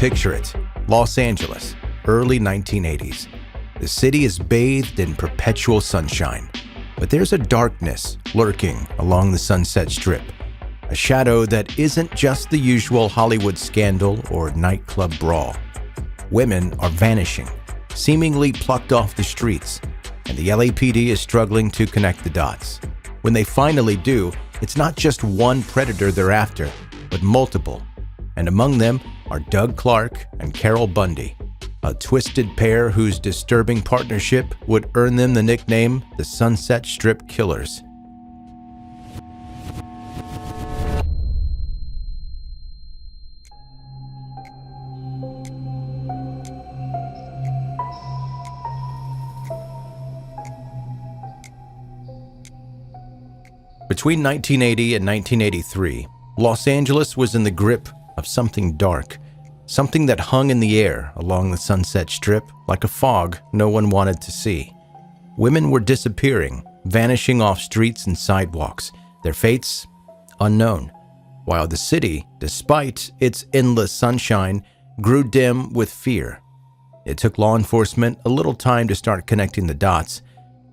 Picture it, Los Angeles, early 1980s. The city is bathed in perpetual sunshine, but there's a darkness lurking along the Sunset Strip, a shadow that isn't just the usual Hollywood scandal or nightclub brawl. Women are vanishing, seemingly plucked off the streets, and the LAPD is struggling to connect the dots. When they finally do, it's not just one predator they're after, but multiple. And among them are Doug Clark and Carol Bundy, a twisted pair whose disturbing partnership would earn them the nickname the Sunset Strip Killers. Between 1980 and 1983, Los Angeles was in the grip of something dark, something that hung in the air along the Sunset Strip like a fog no one wanted to see. Women were disappearing, vanishing off streets and sidewalks, their fates unknown, while the city, despite its endless sunshine, grew dim with fear. It took law enforcement a little time to start connecting the dots,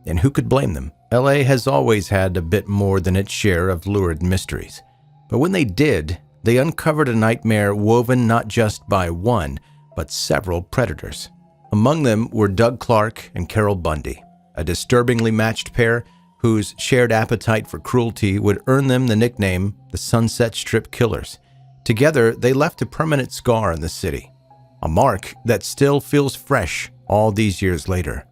and who could blame them? LA has always had a bit more than its share of lurid mysteries. But when they did, they uncovered a nightmare woven not just by one, but several predators. Among them were Doug Clark and Carol Bundy, a disturbingly matched pair whose shared appetite for cruelty would earn them the nickname the Sunset Strip Killers. Together, they left a permanent scar in the city, a mark that still feels fresh all these years later.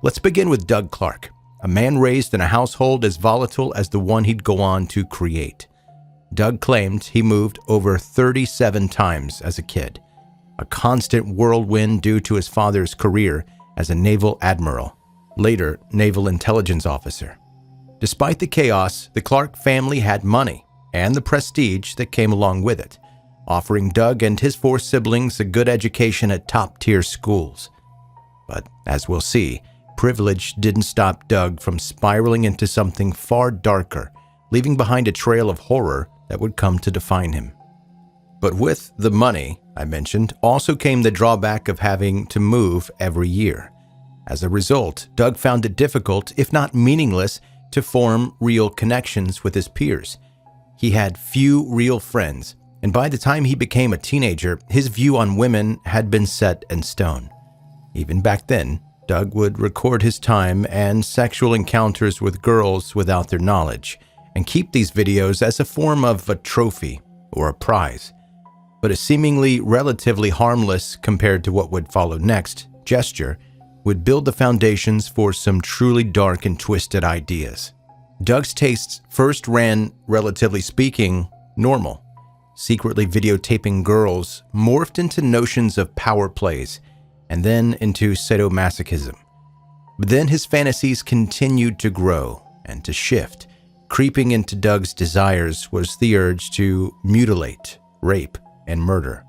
Let's begin with Doug Clark, a man raised in a household as volatile as the one he'd go on to create. Doug claimed he moved over 37 times as a kid, a constant whirlwind due to his father's career as a naval admiral, later naval intelligence officer. Despite the chaos, the Clark family had money and the prestige that came along with it, offering Doug and his 4 siblings a good education at top-tier schools. But as we'll see, privilege didn't stop Doug from spiraling into something far darker, leaving behind a trail of horror that would come to define him. But with the money I mentioned also came the drawback of having to move every year. As a result, Doug found it difficult, if not meaningless, to form real connections with his peers. He had few real friends, and by the time he became a teenager, his view on women had been set in stone. Even back then, Doug would record his time and sexual encounters with girls without their knowledge, and keep these videos as a form of a trophy or a prize. But a seemingly relatively harmless, compared to what would follow next, gesture would build the foundations for some truly dark and twisted ideas. Doug's tastes first ran, relatively speaking, normal. Secretly videotaping girls morphed into notions of power plays, and then into sadomasochism. But then his fantasies continued to grow and to shift. Creeping into Doug's desires was the urge to mutilate, rape, and murder.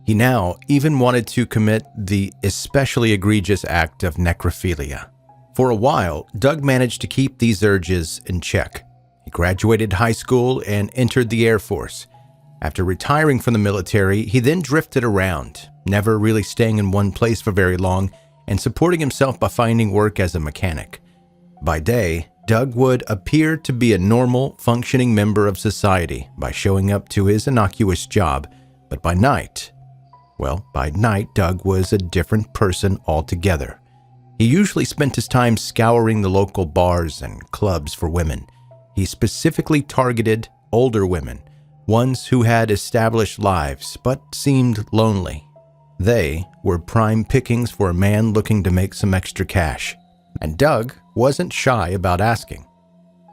He now even wanted to commit the especially egregious act of necrophilia. For a while, Doug managed to keep these urges in check. He graduated high school and entered the Air Force. After retiring from the military, he then drifted around, never really staying in one place for very long, and supporting himself by finding work as a mechanic. By day, Doug would appear to be a normal, functioning member of society by showing up to his innocuous job, but by night, Doug was a different person altogether. He usually spent his time scouring the local bars and clubs for women. He specifically targeted older women, ones who had established lives but seemed lonely. They were prime pickings for a man looking to make some extra cash, and Doug wasn't shy about asking.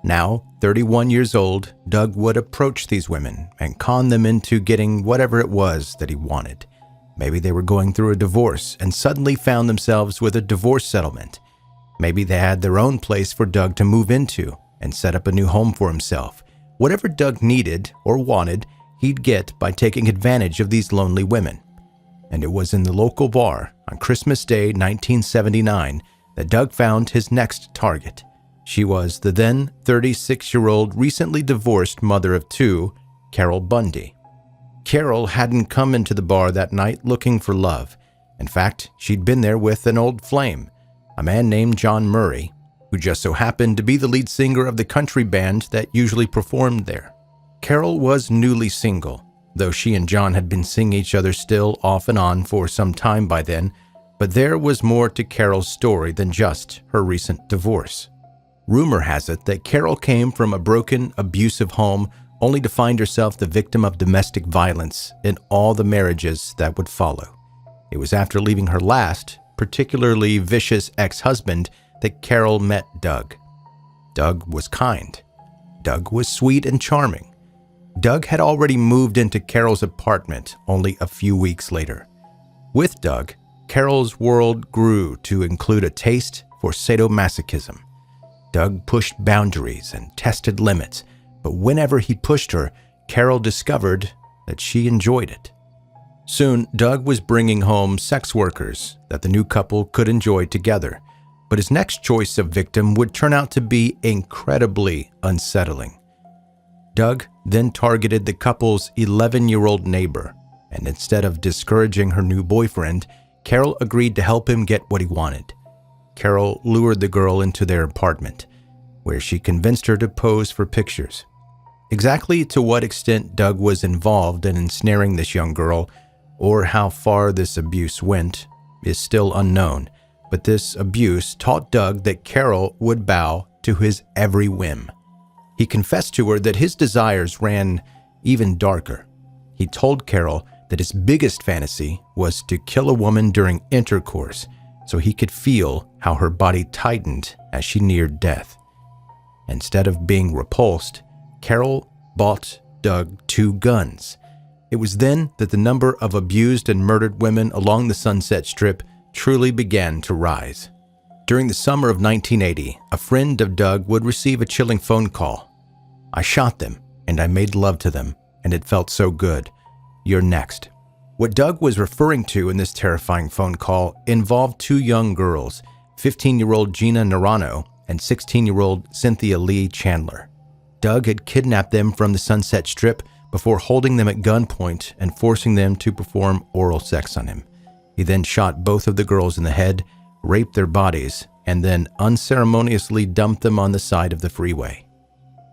Now, 31 years old, Doug would approach these women and con them into getting whatever it was that he wanted. Maybe they were going through a divorce and suddenly found themselves with a divorce settlement. Maybe they had their own place for Doug to move into and set up a new home for himself. Whatever Doug needed or wanted, he'd get by taking advantage of these lonely women. And it was in the local bar on Christmas Day 1979 that Doug found his next target. She was the then 36-year-old recently divorced mother of 2, Carol Bundy. Carol hadn't come into the bar that night looking for love. In fact, she'd been there with an old flame, a man named John Murray, who just so happened to be the lead singer of the country band that usually performed there. Carol was newly single, though she and John had been seeing each other still off and on for some time by then, but there was more to Carol's story than just her recent divorce. Rumor has it that Carol came from a broken, abusive home only to find herself the victim of domestic violence in all the marriages that would follow. It was after leaving her last, particularly vicious ex-husband that Carol met Doug. Doug was kind. Doug was sweet and charming. Doug had already moved into Carol's apartment only a few weeks later. With Doug, Carol's world grew to include a taste for sadomasochism. Doug pushed boundaries and tested limits, but whenever he pushed her, Carol discovered that she enjoyed it. Soon, Doug was bringing home sex workers that the new couple could enjoy together, but his next choice of victim would turn out to be incredibly unsettling. Doug then targeted the couple's 11-year-old neighbor, and instead of discouraging her new boyfriend, Carol agreed to help him get what he wanted. Carol lured the girl into their apartment, where she convinced her to pose for pictures. Exactly to what extent Doug was involved in ensnaring this young girl, or how far this abuse went, is still unknown, but this abuse taught Doug that Carol would bow to his every whim. He confessed to her that his desires ran even darker. He told Carol that his biggest fantasy was to kill a woman during intercourse so he could feel how her body tightened as she neared death. Instead of being repulsed, Carol bought Doug 2 guns. It was then that the number of abused and murdered women along the Sunset Strip truly began to rise. During the summer of 1980, a friend of Doug would receive a chilling phone call. "I shot them, and I made love to them, and it felt so good. You're next." What Doug was referring to in this terrifying phone call involved 2 young girls, 15-year-old Gina Narano and 16-year-old Cynthia Lee Chandler. Doug had kidnapped them from the Sunset Strip before holding them at gunpoint and forcing them to perform oral sex on him. He then shot both of the girls in the head, raped their bodies, and then unceremoniously dumped them on the side of the freeway.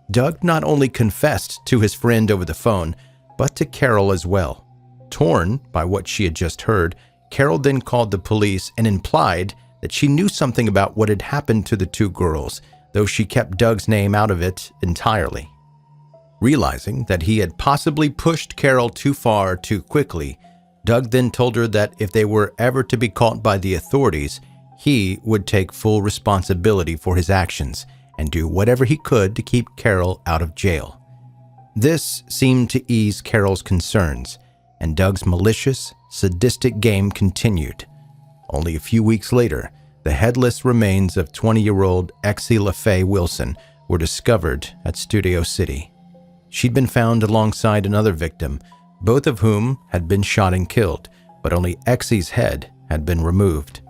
Doug not only confessed to his friend over the phone, but to Carol as well. Torn by what she had just heard, Carol then called the police and implied that she knew something about what had happened to the 2 girls, though she kept Doug's name out of it entirely. Realizing that he had possibly pushed Carol too far too quickly, Doug then told her that if they were ever to be caught by the authorities, he would take full responsibility for his actions and do whatever he could to keep Carol out of jail. This seemed to ease Carol's concerns, and Doug's malicious, sadistic game continued. Only a few weeks later, the headless remains of 20-year-old Exie LaFaye Wilson were discovered at Studio City. She'd been found alongside another victim, both of whom had been shot and killed, but only Exie's head had been removed.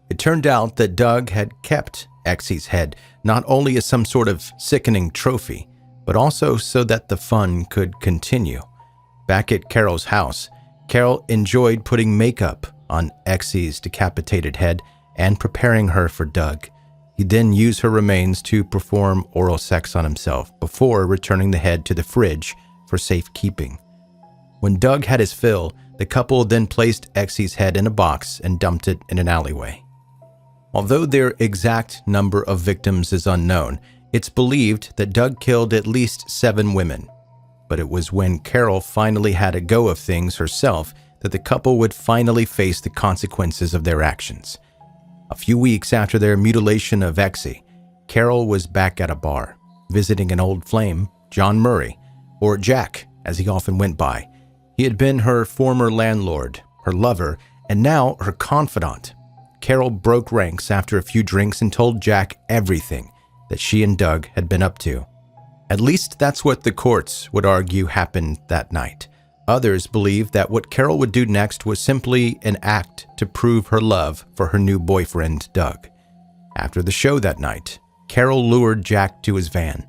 It turned out that Doug had kept Exie's head not only as some sort of sickening trophy, but also so that the fun could continue. Back at Carol's house, Carol enjoyed putting makeup on Exie's decapitated head and preparing her for Doug. He'd then use her remains to perform oral sex on himself before returning the head to the fridge for safekeeping. When Doug had his fill, the couple then placed Exie's head in a box and dumped it in an alleyway. Although their exact number of victims is unknown, it's believed that Doug killed at least 7 women. But it was when Carol finally had a go of things herself that the couple would finally face the consequences of their actions. A few weeks after their mutilation of Exie, Carol was back at a bar, visiting an old flame, John Murray, or Jack, as he often went by. He had been her former landlord, her lover, and now her confidant. Carol broke ranks after a few drinks and told Jack everything that she and Doug had been up to. At least that's what the courts would argue happened that night. Others believed that what Carol would do next was simply an act to prove her love for her new boyfriend, Doug. After the show that night, Carol lured Jack to his van.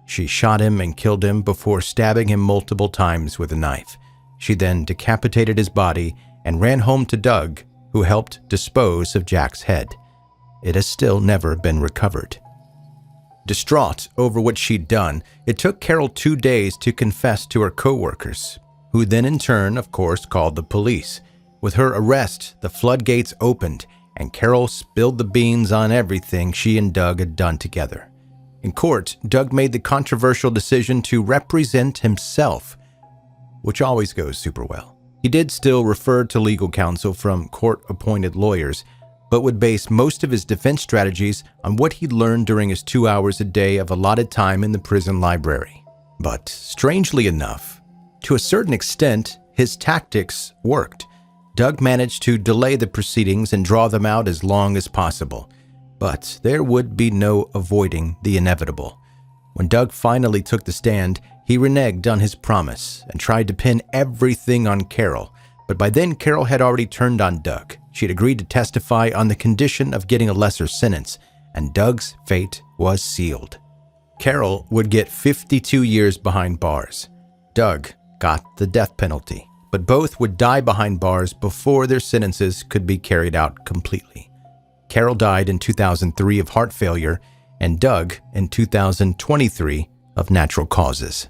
She shot him and killed him before stabbing him multiple times with a knife. She then decapitated his body and ran home to Doug, who helped dispose of Jack's head. It has still never been recovered. Distraught over what she'd done, it took Carol 2 days to confess to her co-workers, who then in turn, of course, called the police. With her arrest, the floodgates opened, and Carol spilled the beans on everything she and Doug had done together. In court, Doug made the controversial decision to represent himself, which always goes super well. He did still refer to legal counsel from court-appointed lawyers, but would base most of his defense strategies on what he'd learned during his 2 hours a day of allotted time in the prison library. But strangely enough, to a certain extent, his tactics worked. Doug managed to delay the proceedings and draw them out as long as possible. But there would be no avoiding the inevitable. When Doug finally took the stand, he reneged on his promise and tried to pin everything on Carol. But by then, Carol had already turned on Doug. She had agreed to testify on the condition of getting a lesser sentence, and Doug's fate was sealed. Carol would get 52 years behind bars. Doug got the death penalty, but both would die behind bars before their sentences could be carried out completely. Carol died in 2003 of heart failure, and Doug in 2023 of natural causes.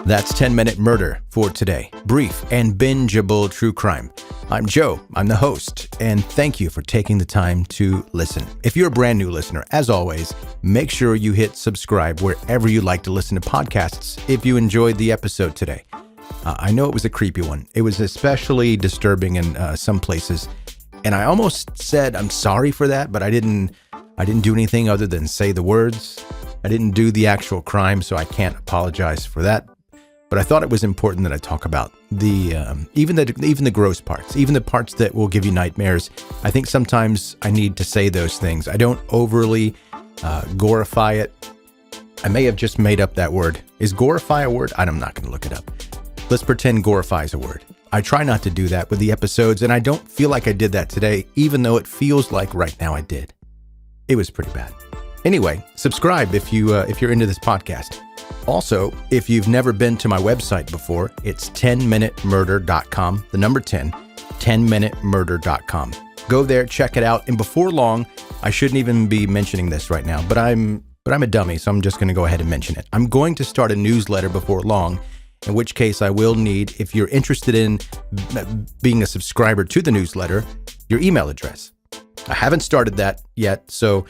That's 10-Minute Murder for today. Brief and bingeable true crime. I'm Joe, I'm the host, and thank you for taking the time to listen. If you're a brand new listener, as always, make sure you hit subscribe wherever you like to listen to podcasts if you enjoyed the episode today. I know it was a creepy one. It was especially disturbing in some places, and I almost said I'm sorry for that, but I didn't do anything other than say the words. I didn't do the actual crime, so I can't apologize for that. But I thought it was important that I talk about even the gross parts, even the parts that will give you nightmares. I think sometimes I need to say those things. I don't overly glorify it. I may have just made up that word. Is glorify a word? I'm not going to look it up. Let's pretend glorify is a word. I try not to do that with the episodes, and I don't feel like I did that today, even though it feels like right now I did. It was pretty bad. Anyway, subscribe if you're into this podcast. Also, if you've never been to my website before, it's 10minutemurder.com, the number 10, 10minutemurder.com. Go there, check it out, and before long, I shouldn't even be mentioning this right now, but I'm a dummy, so I'm just going to go ahead and mention it. I'm going to start a newsletter before long, in which case I will need, if you're interested in being a subscriber to the newsletter, your email address. I haven't started that yet, so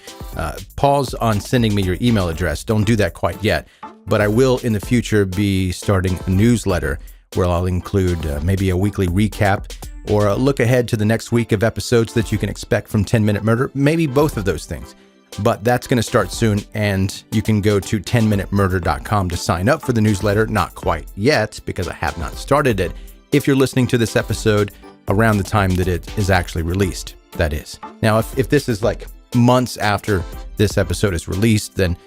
pause on sending me your email address. Don't do that quite yet. But I will in the future be starting a newsletter where I'll include maybe a weekly recap or a look ahead to the next week of episodes that you can expect from 10-Minute Murder, maybe both of those things. But that's going to start soon, and you can go to 10minutemurder.com to sign up for the newsletter. Not quite yet, because I have not started it, if you're listening to this episode around the time that it is actually released, that is. Now, if this is like months after this episode is released, then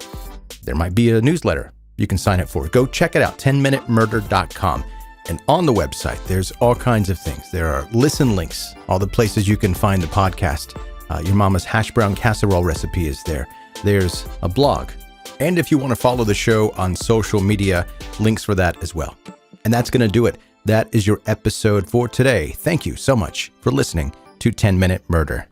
there might be a newsletter you can sign up for. Go check it out, 10minutemurder.com. And on the website, there's all kinds of things. There are listen links, all the places you can find the podcast. Your mama's hash brown casserole recipe is there. There's a blog. And if you want to follow the show on social media, links for that as well. And that's going to do it. That is your episode for today. Thank you so much for listening to 10-Minute Murder.